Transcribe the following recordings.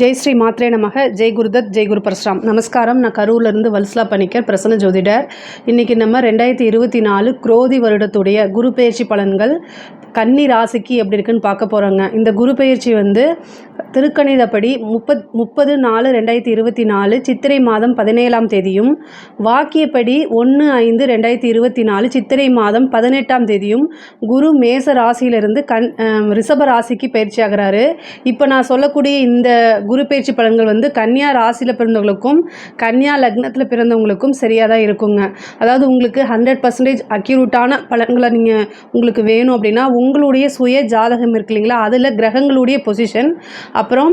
ஜெய் ஸ்ரீ மாத்ரே நமக. ஜெய் குருதத், ஜெய் குரு பரசுராம். நமஸ்காரம். நான் கரூர்லேருந்து வல்சலா பணிக்கர், பிரசன்ன ஜோதிடர். இன்றைக்கி நம்ம 2024 குரோதி வருடத்துடைய குரு பெயர்ச்சி பலன்கள் கன்னி ராசிக்கு எப்படி இருக்குன்னு பார்க்க போகிறோங்க. இந்த குரு பெயர்ச்சி திருக்கணிதப்படி 30/4/2024 சித்திரை மாதம் 17ஆம் தேதியும், வாக்கியப்படி 1/5/2024 சித்திரை மாதம் 18ஆம் தேதியும் குரு மேச ராசியிலிருந்து ரிஷப ராசிக்கு பயிற்சி ஆகிறாரு. இப்போ நான் சொல்லக்கூடிய இந்த குரு பயிற்சி பலன்கள் கன்னியா ராசியில் பிறந்தவங்களுக்கும் கன்னியா லக்னத்தில் பிறந்தவங்களுக்கும் சரியாக தான் இருக்குங்க. அதாவது உங்களுக்கு 100% அக்யூரேட்டான பலன்களை உங்களுக்கு வேணும் அப்படின்னா உங்களுடைய சுய ஜாதகம் இருக்கு இல்லைங்களா, அதில் கிரகங்களுடைய பொசிஷன், அப்புறம்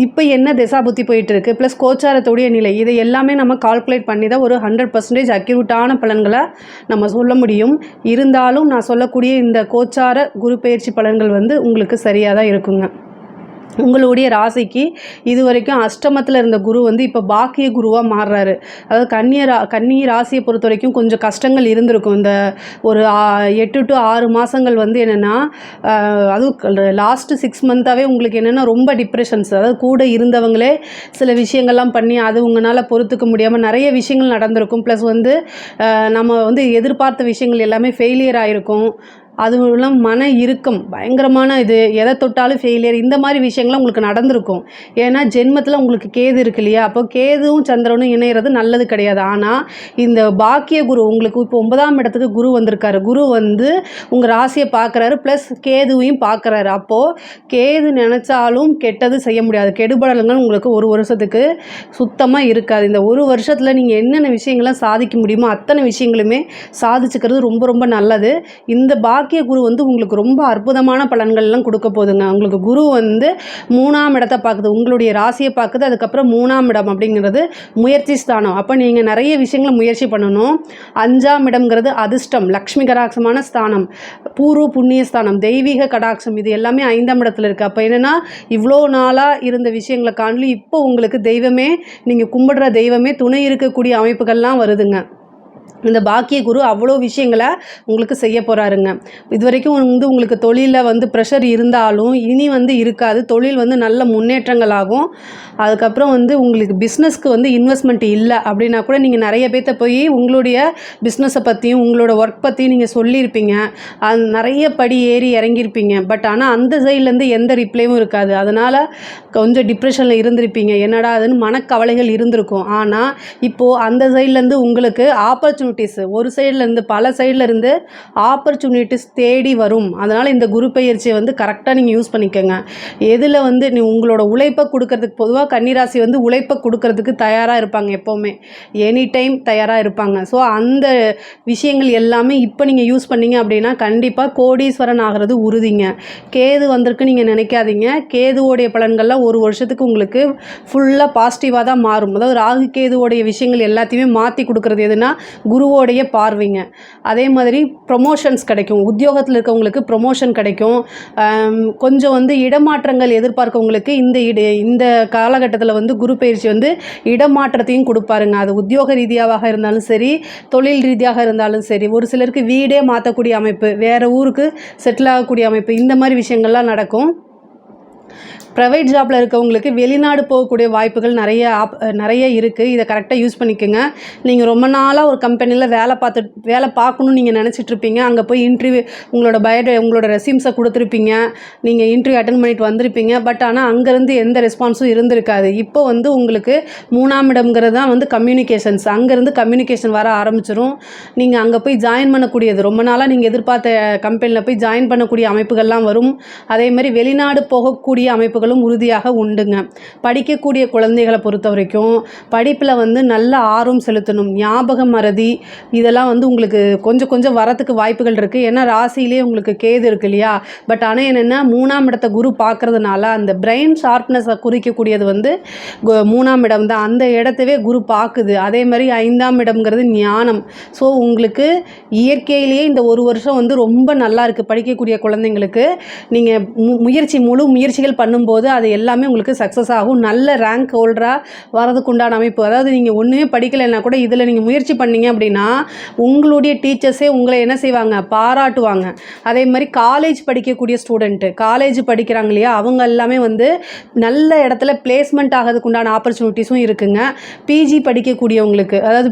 இப்போ என்ன திசாபுத்தி போயிட்டுருக்கு, ப்ளஸ் கோச்சாரத்துடைய நிலை, இதை எல்லாமே நம்ம கால்குலேட் பண்ணி தான் ஒரு 100% அக்யூரேட்டான பலன்களை நம்ம சொல்ல முடியும். இருந்தாலும் நான் சொல்லக்கூடிய இந்த கோச்சார குரு பெயர்ச்சி பலன்கள் உங்களுக்கு சரியாக தான் இருக்குங்க. உங்களுடைய ராசிக்கு இது வரைக்கும் அஷ்டமத்தில் இருந்த குரு இப்போ பாக்கிய குருவாக மாறுறாரு. அதாவது கன்னி ராசியை பொறுத்த வரைக்கும் கொஞ்சம் கஷ்டங்கள் இருந்திருக்கும். இந்த ஒரு 8 to 6 மாதங்கள் என்னென்னா, அதுவும் லாஸ்ட்டு 6 மந்த்தாகவே உங்களுக்கு என்னென்னா ரொம்ப டிப்ரெஷன்ஸ், அதாவது கூட இருந்தவங்களே சில விஷயங்கள்லாம் பண்ணி அது உங்களால் பொறுத்துக்க முடியாமல் நிறைய விஷயங்கள் நடந்திருக்கும். ப்ளஸ் நம்ம எதிர்பார்த்த விஷயங்கள் எல்லாமே ஃபெயிலியர் ஆகிருக்கும். அதுவும் இல்லாமல் மன இறுக்கம், பயங்கரமான இது, எதை தொட்டாலும் ஃபெயிலியர், இந்த மாதிரி விஷயங்கள்லாம் உங்களுக்கு நடந்திருக்கும். ஏன்னா ஜென்மத்தில் உங்களுக்கு கேது இருக்கு இல்லையா, அப்போ கேதுவும் சந்திரனும் இணையிறது நல்லது கிடையாது. ஆனால் இந்த பாக்கிய குரு உங்களுக்கு இப்போ 9ஆம் இடத்துக்கு குரு வந்திருக்காரு. குரு உங்கள் ராசியை பார்க்குறாரு, ப்ளஸ் கேதுவையும் பார்க்குறாரு. அப்போது கேது நினச்சாலும் கெட்டது செய்ய முடியாது. கெடுபடலங்கள் உங்களுக்கு ஒரு வருஷத்துக்கு சுத்தமாக இருக்காது. இந்த ஒரு வருஷத்தில் நீங்கள் என்னென்ன விஷயங்கள்லாம் சாதிக்க முடியுமோ அத்தனை விஷயங்களுமே சாதிச்சுக்கிறது ரொம்ப ரொம்ப நல்லது. இந்த பாக்கிய குரு உங்களுக்கு ரொம்ப அற்புதமான பலன்கள்லாம் கொடுக்க போகுதுங்க. உங்களுக்கு குரு 3ஆம் இடத்தை பார்க்குது, உங்களுடைய ராசியை பார்க்குது. அதுக்கப்புறம் 3ஆம் இடம் அப்படிங்கிறது முயற்சி ஸ்தானம். அப்போ நீங்கள் நிறைய விஷயங்களை முயற்சி பண்ணணும். 5ஆம் இடம்ங்கிறது அதிர்ஷ்டம், லக்ஷ்மி கடாட்சமான ஸ்தானம், பூர்வ புண்ணிய ஸ்தானம், தெய்வீக கடாட்சம், இது எல்லாமே 5ஆம் இடத்துல இருக்குது. அப்போ என்னென்னா, இவ்வளோ நாளாக இருந்த விஷயங்களை காணலி இப்போ உங்களுக்கு தெய்வமே, நீங்கள் கும்பிடுற தெய்வமே துணை இருக்கக்கூடிய அமைப்புகள்லாம் வருதுங்க. இந்த பாக்கிய குரு அவ்வளோ விஷயங்களை உங்களுக்கு செய்ய போகிறாருங்க. இது வரைக்கும் உங்களுக்கு தொழிலில் ப்ரெஷர் இருந்தாலும் இனி இருக்காது. தொழில் நல்ல முன்னேற்றங்கள் ஆகும். அதுக்கப்புறம் உங்களுக்கு பிஸ்னஸ்க்கு இன்வெஸ்ட்மெண்ட் இல்லை அப்படின்னா கூட நீங்கள் நிறைய பேர்த்த போய் உங்களுடைய பிஸ்னஸை பற்றியும் உங்களோட ஒர்க் பற்றியும் நீங்கள் சொல்லியிருப்பீங்க. அது நிறைய படி ஏறி இறங்கியிருப்பீங்க. பட் ஆனால் அந்த சைட்லேருந்து எந்த ரிப்ளையும் இருக்காது. அதனால் கொஞ்சம் டிப்ரெஷனில் இருந்திருப்பீங்க. என்னடா அதுன்னு மனக்கவலைகள் இருந்திருக்கும். ஆனால் இப்போது அந்த சைட்லேருந்து உங்களுக்கு ஆப்பர்ச்சுனிட்டிஸ், ஒரு சைட்லேருந்து பல சைட்லேருந்து ஆப்பர்ச்சுனிட்டிஸ் தேடி வரும். அதனால் இந்த குரு பெயர்ச்சியை கரெக்டாக நீங்கள் யூஸ் பண்ணிக்கோங்க. எதில் நீ உங்களோட உழைப்பை கொடுக்கறதுக்கு, பொதுவாக கன்னிராசி உழைப்பை கொடுக்கறதுக்கு தயாராக இருப்பாங்க, எப்போவுமே எனி டைம் தயாராக இருப்பாங்க. ஸோ அந்த விஷயங்கள் எல்லாமே இப்போ நீங்கள் யூஸ் பண்ணிங்க அப்படின்னா கண்டிப்பாக கோடீஸ்வரன் ஆகிறது உறுதிங்க. கேது வந்திருக்கு நீங்கள் நினைக்காதீங்க. கேதுவோடைய பலன்கள்லாம் ஒரு வருஷத்துக்கு உங்களுக்கு ஃபுல்லாக பாசிட்டிவாக தான் மாறும். அதாவது ராகு கேதுவோடைய விஷயங்கள் எல்லாத்தையுமே மாற்றி கொடுக்குறது எதுனா குருவோடைய பார்வைங்க. அதே மாதிரி ப்ரொமோஷன்ஸ் கிடைக்கும். உத்தியோகத்தில் இருக்கவங்களுக்கு ப்ரொமோஷன் கிடைக்கும். கொஞ்சம் இடமாற்றங்கள் எதிர்பார்க்கவங்களுக்கு இந்த காலகட்டத்தில் குரு பயிற்சி இடமாற்றத்தையும் கொடுப்பாருங்க. அது உத்தியோக ரீதியாக இருந்தாலும் சரி, தொழில் ரீதியாக இருந்தாலும் சரி. ஒரு சிலருக்கு வீடே மாற்றக்கூடிய அமைப்பு, வேறு ஊருக்கு செட்டில் ஆகக்கூடிய அமைப்பு, இந்த மாதிரி விஷயங்கள்லாம் நடக்கும். ப்ரைவேட் ஜாப்பில் இருக்கவங்களுக்கு வெளிநாடு போகக்கூடிய வாய்ப்புகள் நிறைய இருக்குது. இதை கரெக்டாக யூஸ் பண்ணிக்கோங்க. நீங்கள் ரொம்ப நாளாக ஒரு கம்பெனியில் வேலை பார்க்கணுன்னு நீங்கள் நினச்சிட்ருப்பீங்க. அங்கே போய் இன்டர்வியூ உங்களோட ரெஸ்யூம்ஸை கொடுத்துருப்பீங்க. நீங்கள் இன்டர்வியூ அட்டன் பண்ணிட்டு வந்திருப்பீங்க. பட் ஆனால் அங்கேருந்து எந்த ரெஸ்பான்ஸும் இருந்திருக்காது. இப்போ உங்களுக்கு 3ஆம் இடம்ங்கிறது தான் கம்யூனிகேஷன்ஸ். அங்கேருந்து கம்யூனிகேஷன் வர ஆரம்பிச்சிடும். நீங்கள் அங்கே போய் ஜாயின் பண்ணக்கூடியது, ரொம்ப நாளாக நீங்கள் எதிர்பார்த்த கம்பெனியில் போய் ஜாயின் பண்ணக்கூடிய அமைப்புகள்லாம் வரும். அதே மாதிரி வெளிநாடு போகக்கூடிய அமைப்புகள் உறுதியாக உண்டுங்க. படிக்கக்கூடிய குழந்தைகளை பொறுத்த வரைக்கும் படிப்பில் நல்ல ஆர்வம் செலுத்தணும். ஞாபகம் மறதி இதெல்லாம் உங்களுக்கு கொஞ்சம் கொஞ்சம் வரத்துக்கு வாய்ப்புகள் இருக்குது. ஏன்னா ராசியிலே உங்களுக்கு கேது இருக்கு இல்லையா. பட் ஆனால் என்னென்னா 3ஆம் இடத்தை குரு பார்க்கறதுனால அந்த பிரெயின் ஷார்ப்னஸை குறிக்கக்கூடியது 3ஆம் இடம் தான். அந்த இடத்தவே குரு பார்க்குது. அதே மாதிரி 5ஆம் இடம்ங்கிறது ஞானம். ஸோ உங்களுக்கு இயற்கையிலேயே இந்த ஒரு வருஷம் ரொம்ப நல்லா இருக்குது படிக்கக்கூடிய குழந்தைங்களுக்கு. நீங்கள் முழு முயற்சிகள் பண்ணும்போது பண்ணும்போது அது எல்லாமே உங்களுக்கு சக்ஸஸ் ஆகும். நல்ல ரேங்க் ஹோல்டராக வரதுக்கு உண்டான அமைப்பு. அதாவது நீங்கள் ஒன்றுமே படிக்கலைன்னா கூட இதில் நீங்கள் முயற்சி பண்ணீங்க அப்படின்னா உங்களுடைய டீச்சர்ஸே உங்களை என்ன செய்வாங்க, பாராட்டுவாங்க. அதே மாதிரி காலேஜ் படிக்கக்கூடிய ஸ்டூடெண்ட்டு, காலேஜ் படிக்கிறாங்க இல்லையா, அவங்க எல்லாமே வந்து நல்ல இடத்துல பிளேஸ்மெண்ட் ஆகிறதுக்கு உண்டான ஆப்பர்ச்சுனிட்டிஸும் இருக்குங்க. பிஜி படிக்கக்கூடியவங்களுக்கு, அதாவது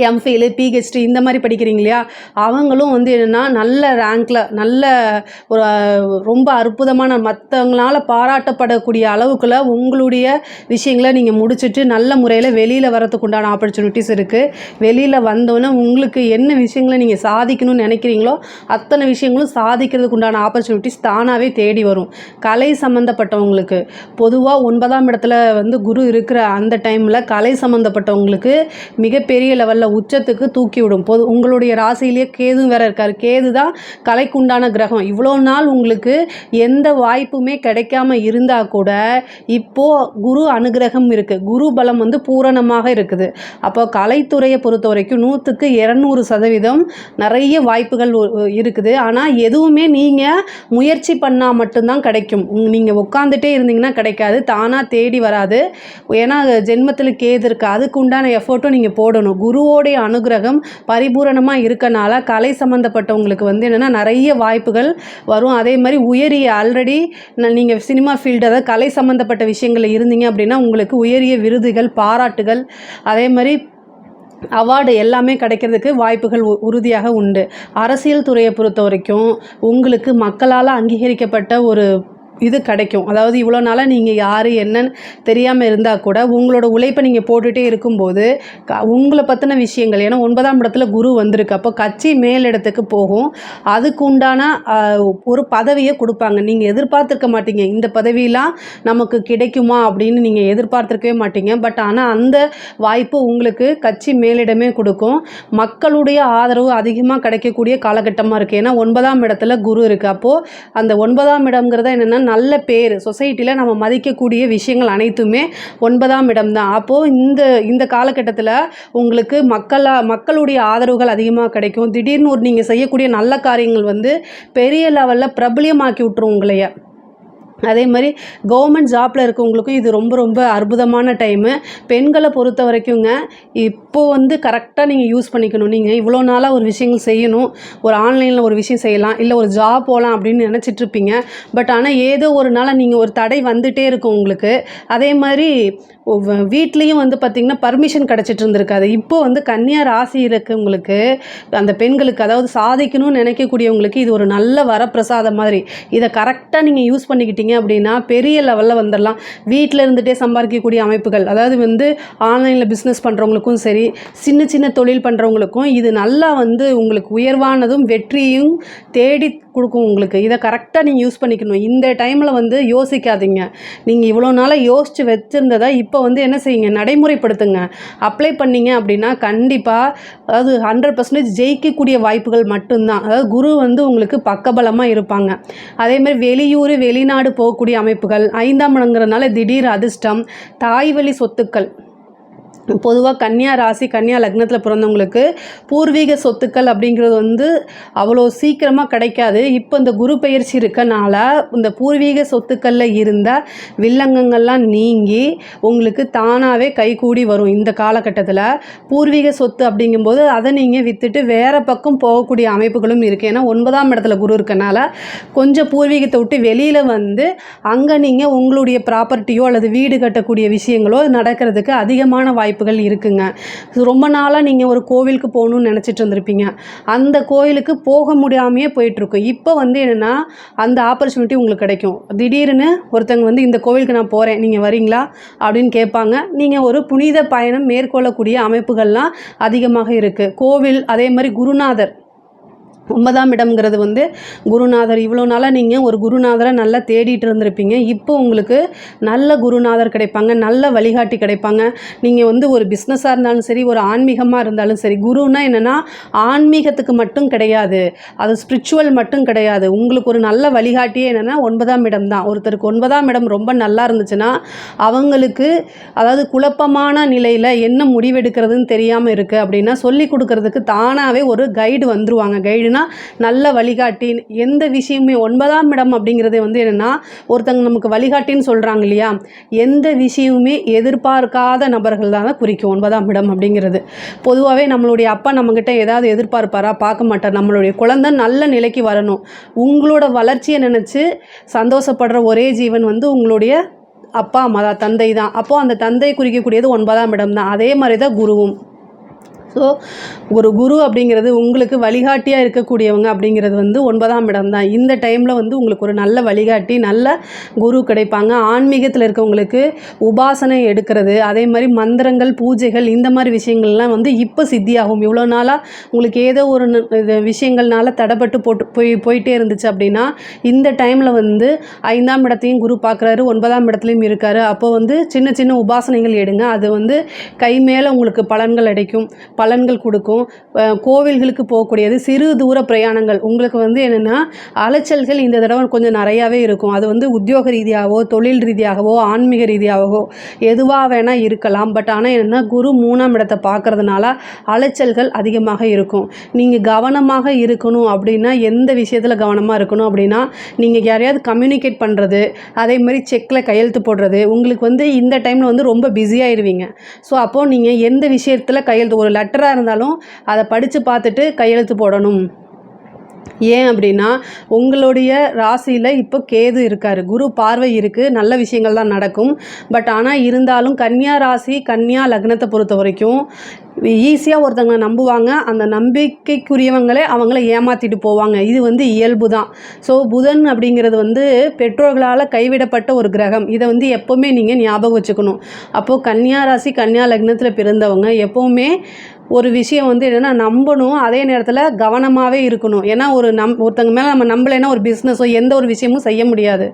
எம்ஃபில், பிஹெச்டி இந்த மாதிரி படிக்கிறீங்க இல்லையா, அவங்களும் வந்து என்னென்னா நல்ல ரேங்க்கில், நல்ல ஒரு ரொம்ப அற்புதமான மற்றவங்களால் பாராட்டப்படக்கூடிய அளவுக்குள்ள உங்களுடைய விஷயங்களை நீங்கள் முடிச்சுட்டு நல்ல முறையில் வெளியில் வரதுக்கு உண்டான ஆப்பர்ச்சுனிட்டிஸ் இருக்குது. வெளியில் வந்தோன்னே உங்களுக்கு என்ன விஷயங்களை நீங்கள் சாதிக்கணும்னு நினைக்கிறீங்களோ அத்தனை விஷயங்களும் சாதிக்கிறதுக்கு உண்டான ஆப்பர்ச்சுனிட்டிஸ் தானாகவே தேடி வரும். கலை சம்மந்தப்பட்டவங்களுக்கு பொதுவாக 9ஆம் இடத்துல வந்து குரு இருக்கிற அந்த டைமில் கலை சம்மந்தப்பட்டவங்களுக்கு மிகப்பெரிய லெவலில் உச்சத்துக்கு தூக்கி விடும். உங்களுடைய ராசியிலேயே கேது வேற இருக்கார். கேது தான் கலைக்குண்டான கிரகம். இவ்வளோ நாள் உங்களுக்கு எந்த வாய்ப்புமே கிடைக்காம இருந்தால் கூட இப்போது குரு அனுகிரகம் இருக்குது, குரு பலம் வந்து பூரணமாக இருக்குது. அப்போ கலைத்துறையை பொறுத்த வரைக்கும் 100க்கு 200% நிறைய வாய்ப்புகள் இருக்குது. ஆனால் எதுவுமே நீங்கள் முயற்சி பண்ணால் மட்டும்தான் கிடைக்கும். நீங்கள் உட்காந்துட்டே இருந்தீங்கன்னா கிடைக்காது, தானாக தேடி வராது. ஏன்னா ஜென்மத்தில் கேது இருக்குது, அதுக்கு உண்டான எஃபர்ட்டும் நீங்கள் போடணும். குருவோடைய அனுகிரகம் பரிபூரணமாக இருக்கனால கலை சம்மந்தப்பட்டவங்களுக்கு வந்து என்னென்னா நிறைய வாய்ப்புகள் வரும். அதே மாதிரி உயரிய ஆல்ரெடி நீங்கள் சினிமா ஃபீல்டு, அதாவது கலை சம்மந்தப்பட்ட விஷயங்களில் இருந்தீங்க அப்படின்னா உங்களுக்கு உயரிய விருதுகள், பாராட்டுகள், அதே மாதிரி அவார்டு எல்லாமே கிடைக்கிறதுக்கு வாய்ப்புகள் உறுதியாக உண்டு. அரசியல் துறையை பொறுத்த வரைக்கும் உங்களுக்கு மக்களால் அங்கீகரிக்கப்பட்ட ஒரு இது கிடைக்கும். அதாவது இவ்வளோ நாளாக நீங்கள் யார் என்னன்னு தெரியாமல் இருந்தால் கூட உங்களோட உழைப்பை நீங்கள் போட்டுகிட்டே இருக்கும்போது உங்களை பற்றின விஷயங்கள், ஏன்னா 9ஆம் இடத்துல குரு வந்திருக்கு, அப்போ கட்சி மேலிடத்துக்கு போகும். அதுக்கு உண்டான ஒரு பதவியை கொடுப்பாங்க. நீங்கள் எதிர்பார்த்துருக்க மாட்டீங்க, இந்த பதவியெலாம் நமக்கு கிடைக்குமா அப்படின்னு நீங்கள் எதிர்பார்த்துருக்கவே மாட்டீங்க. பட் ஆனால் அந்த வாய்ப்பு உங்களுக்கு கட்சி மேலிடமே கொடுக்கும். மக்களுடைய ஆதரவு அதிகமாக கிடைக்கக்கூடிய காலகட்டமாக இருக்குது. ஏன்னா 9ஆம் இடத்துல குரு இருக்குது. அப்போது அந்த 9ஆம் இடம்ங்கிறத என்னென்னா நல்ல பேர், சொசைட்டியில் நம்ம மதிக்கக்கூடிய விஷயங்கள் அனைத்துமே 9ஆம் இடம் தான். அப்போது இந்த காலகட்டத்தில் உங்களுக்கு மக்களுடைய ஆதரவுகள் அதிகமாக கிடைக்கும். திடீர்னு நீங்கள் செய்யக்கூடிய நல்ல காரியங்கள் வந்து பெரிய லெவலில் பிரபலியமாக்கி விட்டுரும் உங்களைய. அதே மாதிரி கவர்மெண்ட் ஜாப்பில் இருக்கவங்களுக்கும் இது ரொம்ப ரொம்ப அற்புதமான டைமு. பெண்களை பொறுத்த வரைக்குங்க இப்போது வந்து கரெக்டாக நீங்கள் யூஸ் பண்ணிக்கணும். நீங்கள் இவ்வளோ நாளாக ஒரு விஷயங்கள் செய்யணும், ஒரு ஆன்லைனில் ஒரு விஷயம் செய்யலாம், இல்லை ஒரு ஜாப் போகலாம் அப்படின்னு நினச்சிட்ருப்பீங்க. பட் ஆனால் ஏதோ ஒரு நாள் நீங்கள் ஒரு தடை வந்துகிட்டே இருக்கும் உங்களுக்கு. அதே மாதிரி வீட்லேயும் வந்து பார்த்திங்கன்னா பர்மிஷன் கிடச்சிட்டு இருந்திருக்காது. இப்போது வந்து கன்னியா ராசி இருக்கவங்களுக்கு, அந்த பெண்களுக்கு, அதாவது சாதிக்கணும்னு நினைக்கக்கூடியவங்களுக்கு இது ஒரு நல்ல வரப்பிரசாதம் மாதிரி. இதை கரெக்டாக நீங்கள் யூஸ் பண்ணிக்கிட்டீங்க அப்படின்னா பெரிய லெவலில் வந்துடலாம். வீட்டில் இருந்துகிட்டே சம்பாதிக்கக்கூடிய அமைப்புகள், அதாவது வந்து ஆன்லைனில் பிஸ்னஸ் பண்ணுறவங்களுக்கும் சரி, சின்ன சின்ன தொழில் பண்ணுறவங்களுக்கும் இது நல்லா வந்து உங்களுக்கு உயர்வானதும் வெற்றியும் தேடி கொடுக்கும் உங்களுக்கு. இதை கரெக்டாக நீங்கள் யூஸ் பண்ணிக்கணும். இந்த டைமில் வந்து யோசிக்காதீங்க. நீங்கள் இவ்வளோ நாளாக யோசித்து வச்சுருந்ததை இப்போ வந்து என்ன செய்யுங்க, நடைமுறைப்படுத்துங்க. அப்ளை பண்ணிங்க அப்படின்னா கண்டிப்பாக, அதாவது 100% ஜெயிக்கக்கூடிய வாய்ப்புகள் மட்டும்தான். அதாவது குரு வந்து உங்களுக்கு பக்கபலமாக இருப்பாங்க. அதேமாதிரி வெளியூர் வெளிநாடு போகக்கூடிய அமைப்புகள், 5ஆம் இடங்கிறதுனால திடீர் அதிர்ஷ்டம், தாய் வழி சொத்துக்கள். பொதுவாக கன்னியா ராசி, கன்னியா லக்னத்தில் பிறந்தவங்களுக்கு பூர்வீக சொத்துக்கள் அப்படிங்கிறது வந்து அவ்வளோ சீக்கிரமாக கிடைக்காது. இப்போ இந்த குரு பயிற்சி இருக்கனால இந்த பூர்வீக சொத்துக்களில் இருந்த வில்லங்கங்கள்லாம் நீங்கி உங்களுக்கு தானாகவே கைகூடி வரும். இந்த காலகட்டத்தில் பூர்வீக சொத்து அப்படிங்கும்போது அதை நீங்கள் விற்றுட்டு வேறு பக்கம் போகக்கூடிய அமைப்புகளும் இருக்குது. ஏன்னா 9ஆம் இடத்துல குரு இருக்கனால கொஞ்சம் பூர்வீகத்தை விட்டு வெளியில் வந்து அங்கே நீங்கள் உங்களுடைய ப்ராப்பர்ட்டியோ அல்லது வீடு கட்டக்கூடிய விஷயங்களோ நடக்கிறதுக்கு அதிகமான வாய்ப்புகள் இருக்குங்க. ரொம்ப நாளாக நீங்கள் ஒரு கோவிலுக்கு போகணும்னு நினச்சிட்டு இருந்திருப்பீங்க, அந்த கோயிலுக்கு போக முடியாமையே போயிட்டுருக்கும். இப்போ வந்து என்னென்னா அந்த ஆப்பர்ச்சுனிட்டி உங்களுக்கு கிடைக்கும். திடீர்னு ஒருத்தங்க வந்து இந்த கோவிலுக்கு நான் போகிறேன், நீங்கள் வரீங்களா அப்படின்னு கேட்பாங்க. நீங்கள் ஒரு புனித பயணம் மேற்கொள்ளக்கூடிய அமைப்புகள்லாம் அதிகமாக இருக்குது. கோவில், அதே மாதிரி குருநாதர், 9ஆம் இடம்ங்கிறது வந்து குருநாதர். இவ்வளோ நாளாக நீங்கள் ஒரு குருநாதரை நல்லா தேடிட்டு இருந்திருப்பீங்க. இப்போ உங்களுக்கு நல்ல குருநாதர் கிடைப்பாங்க, நல்ல வழிகாட்டி கிடைப்பாங்க. நீங்கள் வந்து ஒரு பிஸ்னஸாக இருந்தாலும் சரி, ஒரு ஆன்மீகமாக இருந்தாலும் சரி, குருன்னா என்னென்னா ஆன்மீகத்துக்கு மட்டும் கிடையாது, அது ஸ்பிரிச்சுவல் மட்டும் கிடையாது. உங்களுக்கு ஒரு நல்ல வழிகாட்டியே என்னென்னா 9ஆம் இடம் தான். ஒருத்தருக்கு 9ஆம் இடம் ரொம்ப நல்லா இருந்துச்சுன்னா அவங்களுக்கு, அதாவது குழப்பமான நிலையில் என்ன முடிவெடுக்கிறதுன்னு தெரியாமல் இருக்குது அப்படின்னா சொல்லி கொடுக்கறதுக்கு தானாகவே ஒரு கைடு வந்துருவாங்க. கைடுனா பார்த்திங்கன்னா நல்ல வழிகாட்டி, எந்த விஷயமே 9ஆம் இடம் அப்படிங்கிறது வந்து என்னென்னா ஒருத்தங்க நமக்கு வழிகாட்டின்னு சொல்கிறாங்க இல்லையா, எந்த விஷயமுமே எதிர்பார்க்காத நபர்கள் தான் குறிக்கும் 9ஆம் இடம் அப்படிங்கிறது. பொதுவாகவே நம்மளுடைய அப்பா நம்மக்கிட்ட ஏதாவது எதிர்பார்ப்பாரா? பார்க்க மாட்டார். நம்மளுடைய குழந்தை நல்ல நிலைக்கு வரணும், உங்களோட வளர்ச்சியை நினச்சி சந்தோஷப்படுற ஒரே ஜீவன் வந்து உங்களுடைய அப்பா அம்மா தான், தந்தை தான். அப்போது அந்த தந்தை குறிக்கக்கூடியது 9ஆம் இடம் தான். அதே மாதிரி தான் குருவும். ஸோ ஒரு குரு அப்படிங்கிறது உங்களுக்கு வழிகாட்டியாக இருக்கக்கூடியவங்க அப்படிங்கிறது வந்து 9ஆம் இடம் தான். இந்த டைமில் வந்து உங்களுக்கு ஒரு நல்ல வழிகாட்டி, நல்ல குரு கிடைப்பாங்க. ஆன்மீகத்தில் இருக்கவங்களுக்கு உபாசனை எடுக்கிறது, அதே மாதிரி மந்திரங்கள், பூஜைகள், இந்த மாதிரி விஷயங்கள்லாம் வந்து இப்போ சித்தியாகும். இவ்வளோ நாளாக உங்களுக்கு ஏதோ ஒரு விஷயங்கள்னால தடைப்பட்டு போயிட்டே இருந்துச்சு அப்படின்னா, இந்த டைமில் வந்து 5ஆம் இடத்தையும் குரு பார்க்குறாரு, 9ஆம் இடத்துலையும் இருக்கார். அப்போ வந்து சின்ன சின்ன உபாசனைகள் எடுங்க, அது வந்து கை மேலே உங்களுக்கு பலன்கள் கொடுக்கும். கோவில்களுக்கு போகக்கூடியது, சிறு தூர பிரயாணங்கள் உங்களுக்கு வந்து என்னென்னா அலைச்சல்கள் இந்த தடவை கொஞ்சம் நிறையாவே இருக்கும். அது வந்து உத்தியோக ரீதியாகவோ, தொழில் ரீதியாகவோ, ஆன்மீக ரீதியாகவோ எதுவாக வேணால் இருக்கலாம். பட் ஆனால் என்னென்னா குரு 3ஆம் இடத்தை பார்க்குறதுனால அலைச்சல்கள் அதிகமாக இருக்கும். நீங்கள் கவனமாக இருக்கணும் அப்படின்னா, எந்த விஷயத்தில் கவனமாக இருக்கணும் அப்படின்னா, நீங்கள் யாரையாவது கம்யூனிகேட் பண்ணுறது, அதே மாதிரி செக்கில் கையெழுத்து போடுறது, உங்களுக்கு வந்து இந்த டைமில் வந்து ரொம்ப பிஸியாகிடுவீங்க. ஸோ அப்போது நீங்கள் எந்த விஷயத்தில் கையெழுத்து, ஒரு லெட்டராக இருந்தாலும் அதை படித்து பார்த்துட்டு கையெழுத்து போடணும். ஏன் அப்படின்னா உங்களுடைய ராசியில் இப்போ கேது இருக்கார், குரு பார்வை இருக்குது, நல்ல விஷயங்கள் தான் நடக்கும். பட் ஆனால் இருந்தாலும் கன்னியா ராசி, கன்னியா லக்னத்தை பொறுத்த வரைக்கும் ஈஸியாக ஒருத்தவங்க நம்புவாங்க. அந்த நம்பிக்கைக்குரியவங்களே அவங்கள ஏமாற்றிட்டு போவாங்க. இது வந்து இயல்பு தான். ஸோ புதன் அப்படிங்கிறது வந்து பெற்றோர்களால் கைவிடப்பட்ட ஒரு கிரகம். இதை வந்து எப்போவுமே நீங்கள் ஞாபகம் வச்சுக்கணும். அப்போது கன்னியா ராசி, கன்னியா லக்னத்தில் பிறந்தவங்க எப்போவுமே ஒரு விஷயம் வந்து என்னென்னா நம்பணும், அதே நேரத்தில் கவனமாகவே இருக்கணும். ஏன்னா ஒருத்தங்க மேலே நம்ம நம்பலைன்னா ஒரு பிஸ்னஸோ எந்த ஒரு விஷயமும் செய்ய முடியாது.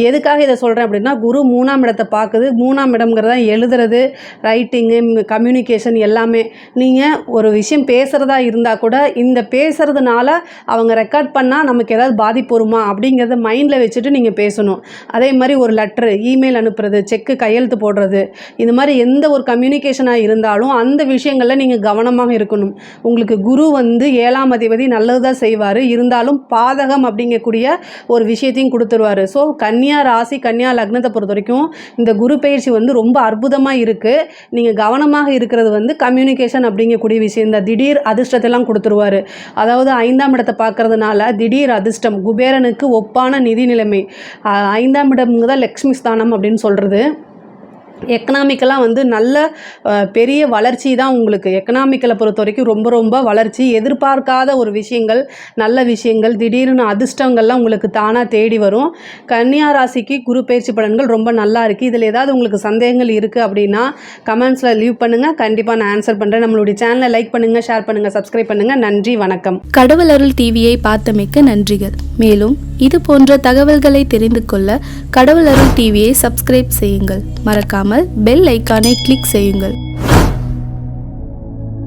எதுக்காக இதை சொல்கிறேன் அப்படின்னா, குரு 3ஆம் இடத்தை பார்க்குது. 3ஆம் இடம்ங்கிறதா எழுதுறது, ரைட்டிங்கு, கம்யூனிகேஷன் எல்லாமே. நீங்கள் ஒரு விஷயம் பேசுகிறதா இருந்தால் கூட இந்த பேசுகிறதுனால அவங்க ரெக்கார்ட் பண்ணால் நமக்கு ஏதாவது பாதிப்பு வருமா அப்படிங்கிறத மைண்டில் வச்சுட்டு நீங்கள் பேசணும். அதே மாதிரி ஒரு லெட்ரு, இமெயில் அனுப்புறது, செக்கு கையெழுத்து போடுறது, இந்த மாதிரி எந்த ஒரு கம்யூனிகேஷனாக இருந்தாலும் அந்த விஷயங்களில் நீங்கள் கவனமாக இருக்கணும். உங்களுக்கு குரு வந்து 7ஆம் அதிபதி நல்லது தான் செய்வார், இருந்தாலும் பாதகம் அப்படிங்கக்கூடிய ஒரு விஷயத்தையும் கொடுத்துருவார். ஸோ கன்னியா ராசி, கன்னியா லக்னத்தை பொறுத்த வரைக்கும் இந்த குரு பயிற்சி வந்து ரொம்ப அற்புதமாக இருக்குது. நீங்கள் கவனமாக இருக்கிறது வந்து கம்யூனிகேஷன் அப்படிங்கக்கூடிய விஷயம். இந்த திடீர் அதிர்ஷ்டத்தெல்லாம் கொடுத்துருவார். அதாவது 5ஆம் இடத்தை பார்க்கறதுனால திடீர் அதிர்ஷ்டம், குபேரனுக்கு ஒப்பான நிதி நிலைமை. 5ஆம் இடம் தான் லக்ஷ்மி ஸ்தானம் அப்படின்னு சொல்கிறது. எக்கனாமிக்கலாக வந்து நல்ல பெரிய வளர்ச்சி தான் உங்களுக்கு. எக்கனாமிக்கலை பொறுத்த வரைக்கும் ரொம்ப ரொம்ப வளர்ச்சி, எதிர்பார்க்காத ஒரு விஷயங்கள், நல்ல விஷயங்கள், திடீர்னு அதிர்ஷ்டங்கள்லாம் உங்களுக்கு தானாக தேடி வரும். கன்னியா ராசிக்கு குரு பயிற்சி பலன்கள் ரொம்ப நல்லா இருக்குது. இதில் ஏதாவது உங்களுக்கு சந்தேகங்கள் இருக்குது அப்படின்னா கமெண்ட்ஸில் லீவ் பண்ணுங்கள், கண்டிப்பாக நான் ஆன்சர் பண்ணுறேன். நம்மளுடைய சேனலை லைக் பண்ணுங்கள், ஷேர் பண்ணுங்கள், சப்ஸ்கிரைப் பண்ணுங்கள். நன்றி, வணக்கம். கடவுள் அருள் டிவியை பார்த்தமைக்கு நன்றிகள். மேலும் இது போன்ற தகவல்களை தெரிந்து கொள்ள கடவுள் அருள் டிவியை சப்ஸ்கிரைப் செய்யுங்கள். மறக்காமல் பெல் ஐக்கானை கிளிக் செய்யுங்கள்.